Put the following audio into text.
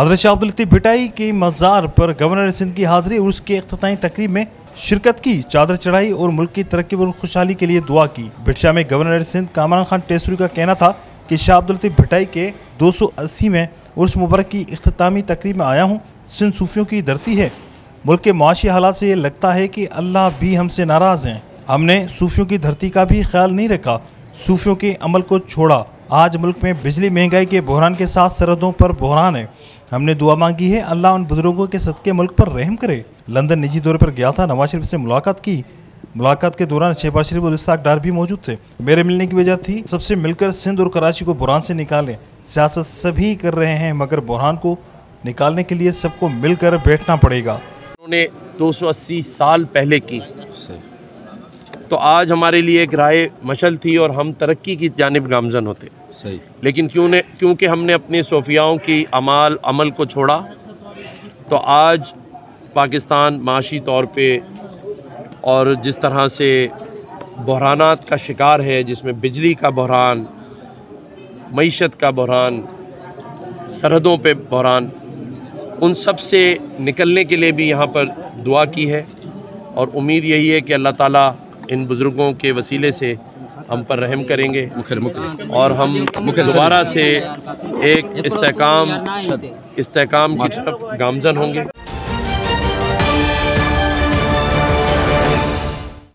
हज़रत शाह अब्दुल लतीफ़ भिटाई के मज़ार पर गवर्नर सिंध की हाज़िरी और उसके इख्तितामी तकरीब में शिरकत की, चादर चढ़ाई और मुल्क की तरक्की और खुशहाली के लिए दुआ की। भिटशा में गवर्नर सिंध कामरान खान टेसरी का कहना था कि शाह अब्दुल लतीफ़ भिटाई के 280वें उर्स मुबारक की इख्तितामी तकरीब में आया हूँ। सिंध सूफियों की धरती है। मुल्क के माशी हालात से ये लगता है कि अल्लाह भी हमसे नाराज़ हैं। हमने सूफियों की धरती का भी ख्याल नहीं रखा, सूफियों के अमल को छोड़ा। आज मुल्क में बिजली महंगाई के बहरान के साथ सरहदों पर बहरान है। हमने दुआ मांगी है, अल्लाह उन बुजुर्गों के सदके मुल्क पर रहम करे। लंदन निजी दौरे पर गया था, नवाज शरीफ से मुलाकात की। मुलाकात के दौरान शहबाज शरीफ और इस्हाक डार भी मौजूद थे। मेरे मिलने की वजह थी सबसे मिलकर सिंध और कराची को बहरान से निकालें। सियासत सभी कर रहे हैं, मगर बहरान को निकालने के लिए सबको मिलकर बैठना पड़ेगा। उन्होंने 280 साल पहले की, तो आज हमारे लिए एक राह मशल थी और हम तरक्की की जानिब गामजन होते। सही। लेकिन क्योंकि हमने अपने सूफियाओं की अमल को छोड़ा, तो आज पाकिस्तान माशी तौर पे और जिस तरह से बहरानात का शिकार है, जिसमें बिजली का बहरान, मईशत का बहरान, सरहदों पे बहरान, उन सब से निकलने के लिए भी यहाँ पर दुआ की है। और उम्मीद यही है कि अल्लाह ताला इन बुज़ुर्गों के वसीले से हम पर रहम करेंगे और हम दोबारा से एक इस्तेकाम की तरफ गामजन होंगे।